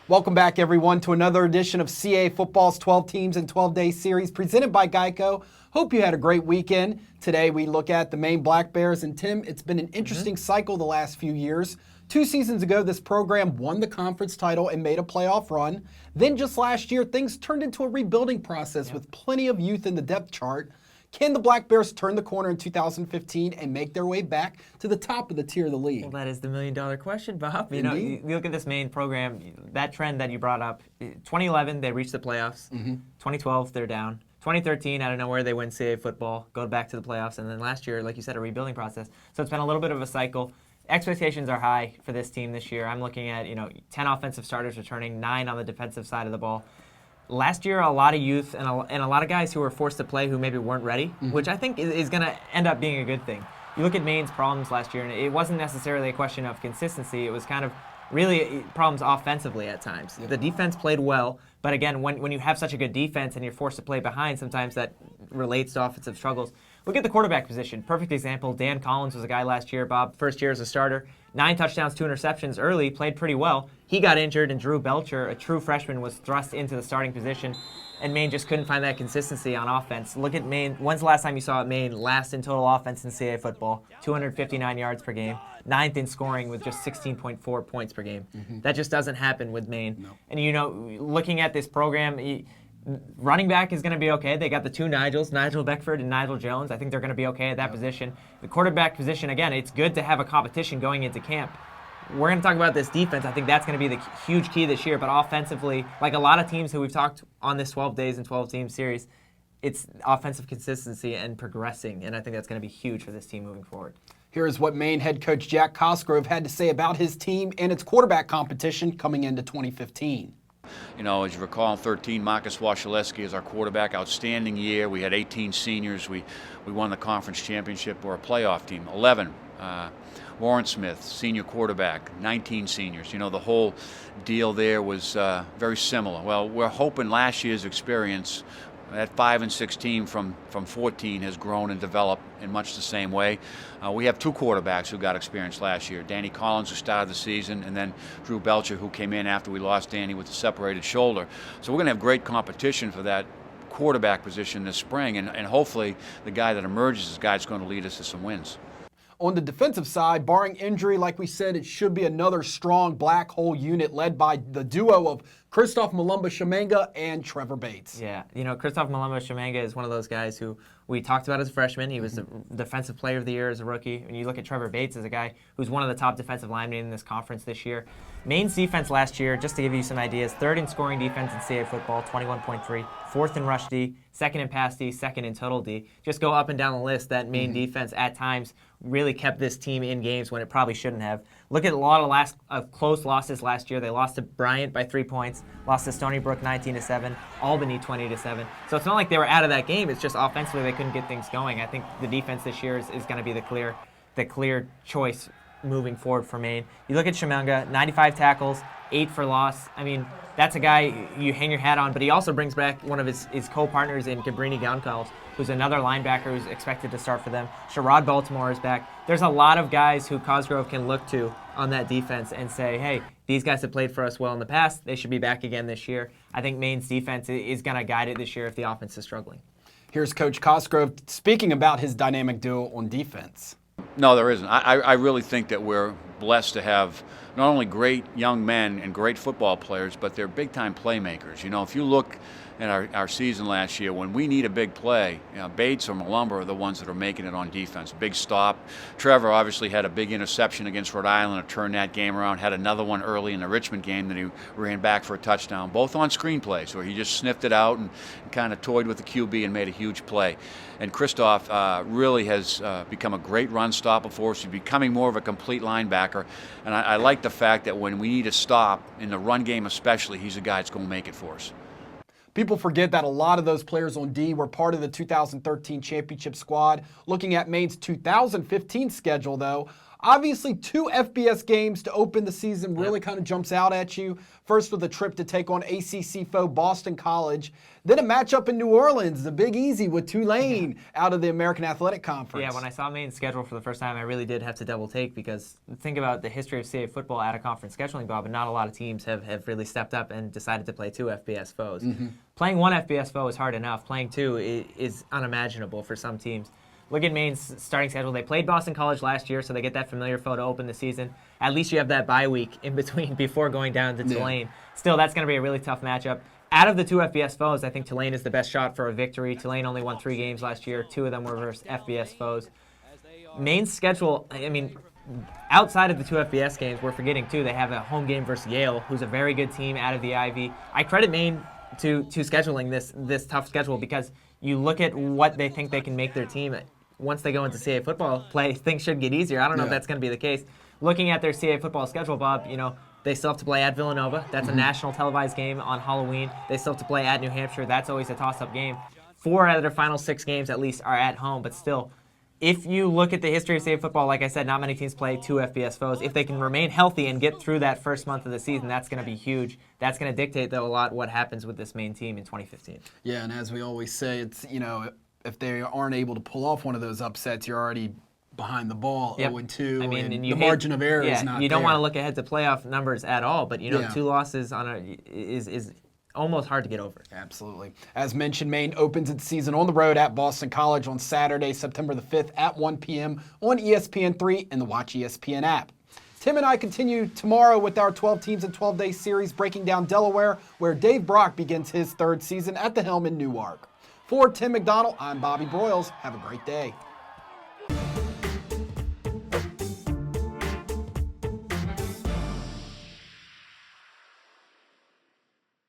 Welcome back, everyone, to another edition of CAA Football's 12 Teams and 12-Day Series presented by Geico. Hope you had a great weekend. Today we look at the Maine Black Bears. And Tim, it's been an interesting cycle the last few years. 2 seasons ago, this program won the conference title and made a playoff run. Then just last year, things turned into a rebuilding process with plenty of youth in the depth chart. Can the Black Bears turn the corner in 2015 and make their way back to the top of the tier of the league? Well, that is the million-dollar question, Bob. You look at this Maine program, that trend that you brought up. 2011, they reached the playoffs. 2012, they're down. 2013, out of nowhere, they win CAA football, go back to the playoffs, and then last year, like you said, a rebuilding process. So it's been a little bit of a cycle. Expectations are high for this team this year. I'm looking at 10 offensive starters returning, 9 on the defensive side of the ball. Last year, a lot of youth and a lot of guys who were forced to play who maybe weren't ready, which I think is going to end up being a good thing. You look at Maine's problems last year, and it wasn't necessarily a question of consistency. It was kind of really problems offensively at times. The defense played well, but again, when you have such a good defense and you're forced to play behind, sometimes that relates to offensive struggles. Look at the quarterback position. Perfect example. Dan Collins was a guy last year, Bob, first year as a starter. 9 touchdowns, 2 interceptions early, played pretty well. He got injured, and Drew Belcher, a true freshman, was thrust into the starting position, and Maine just couldn't find that consistency on offense. Look at Maine. When's the last time you saw Maine last in total offense in CAA football? 259 yards per game. 9th in scoring with just 16.4 points per game. That just doesn't happen with Maine. No. And, looking at this program, running back is going to be okay. They got the 2 Nigels, Nigel Beckford and Nigel Jones. I think they're going to be okay at that position. The quarterback position, again, it's good to have a competition going into camp. We're going to talk about this defense. I think that's going to be the huge key this year. But offensively, like a lot of teams who we've talked on this 12 days and 12-team series, it's offensive consistency and progressing. And I think that's going to be huge for this team moving forward. Here's what Maine head coach Jack Cosgrove had to say about his team and its quarterback competition coming into 2015. As you recall, in 13, Marcus Wasilewski is our quarterback. Outstanding year. We had 18 seniors. We won the conference championship. We're a playoff team. 11, Warren Smith, senior quarterback. 19 seniors. The whole deal there was very similar. Well, we're hoping last year's experience, that 5 and 6 team from 14 has grown and developed in much the same way. We have 2 quarterbacks who got experience last year. Danny Collins, who started the season, and then Drew Belcher, who came in after we lost Danny with a separated shoulder. So we're going to have great competition for that quarterback position this spring, and hopefully the guy that emerges is the guy that's going to lead us to some wins. On the defensive side, barring injury, like we said, it should be another strong black hole unit led by the duo of Christoph Malumba-Shimanga and Trevor Bates. Yeah, Christoph Malumba-Shimanga is one of those guys who we talked about as a freshman. He was the defensive player of the year as a rookie. And you look at Trevor Bates as a guy who's one of the top defensive linemen in this conference this year. Maine's defense last year, just to give you some ideas, 3rd in scoring defense in CAA football, 21.3, 4th in rush D, 2nd in pass D, 2nd in total D. Just go up and down the list. That Maine defense at times really kept this team in games when it probably shouldn't have. Look at a lot of close losses last year. They lost to Bryant by 3 points, lost to Stony Brook 19-7, Albany 20-7. So it's not like they were out of that game. It's just offensively they couldn't get things going. I think the defense this year is going to be the clear choice moving forward for Maine. You look at Shimanga, 95 tackles, 8 for loss. I mean, that's a guy you hang your hat on, but he also brings back one of his co-partners in Cabrini Goncalves, who's another linebacker who's expected to start for them. Sherrod Baltimore is back. There's a lot of guys who Cosgrove can look to on that defense and say, hey, these guys have played for us well in the past. They should be back again this year. I think Maine's defense is going to guide it this year if the offense is struggling. Here's Coach Cosgrove speaking about his dynamic duo on defense. No, there isn't. I really think that we're blessed to have not only great young men and great football players, but they're big-time playmakers. If you look at our season last year, when we need a big play, Bates or Malumba are the ones that are making it on defense. Big stop. Trevor obviously had a big interception against Rhode Island to turn that game around, had another one early in the Richmond game that he ran back for a touchdown, both on screenplays where he just sniffed it out and kind of toyed with the QB and made a huge play. And Christoph really has become a great run stopper for us. He's becoming more of a complete linebacker. And I like the fact that when we need a stop, in the run game especially, he's a guy that's going to make it for us. People forget that a lot of those players on D were part of the 2013 championship squad. Looking at Maine's 2015 schedule, though, Obviously, 2 FBS games to open the season really kind of jumps out at you. First with a trip to take on ACC foe Boston College. Then a matchup in New Orleans, the Big Easy with Tulane out of the American Athletic Conference. Yeah, when I saw Maine's schedule for the first time, I really did have to double take because think about the history of CAA football out of conference scheduling, Bob, and not a lot of teams have really stepped up and decided to play 2 FBS foes. Playing 1 FBS foe is hard enough. Playing 2 is unimaginable for some teams. Look at Maine's starting schedule. They played Boston College last year, so they get that familiar foe to open the season. At least you have that bye week in between before going down to Tulane. Still, that's going to be a really tough matchup. Out of the 2 FBS foes, I think Tulane is the best shot for a victory. Tulane only won 3 games last year. 2 of them were versus FBS foes. Maine's schedule, I mean, outside of the 2 FBS games, we're forgetting, too, they have a home game versus Yale, who's a very good team out of the Ivy. I credit Maine to scheduling this tough schedule because you look at what they think they can make their team. Once they go into CAA football play, things should get easier. I don't know if that's going to be the case. Looking at their CAA football schedule, Bob, they still have to play at Villanova. That's a national televised game on Halloween. They still have to play at New Hampshire. That's always a toss-up game. 4 out of their final 6 games, at least, are at home. But still, if you look at the history of CAA football, like I said, not many teams play 2 FBS foes. If they can remain healthy and get through that first month of the season, that's going to be huge. That's going to dictate, though, a lot what happens with this Maine team in 2015. Yeah, and as we always say, it's, if they aren't able to pull off one of those upsets, you're already behind the ball, 0-2, and the margin of error is not you don't there. want to look ahead to playoff numbers at all, but 2 losses is almost hard to get over. Absolutely. As mentioned, Maine opens its season on the road at Boston College on Saturday, September the 5th at 1 p.m. on ESPN3 and the Watch ESPN app. Tim and I continue tomorrow with our 12 teams and 12-day series breaking down Delaware, where Dave Brock begins his 3rd season at the helm in Newark. For Tim McDonald, I'm Bobby Broyles. Have a great day.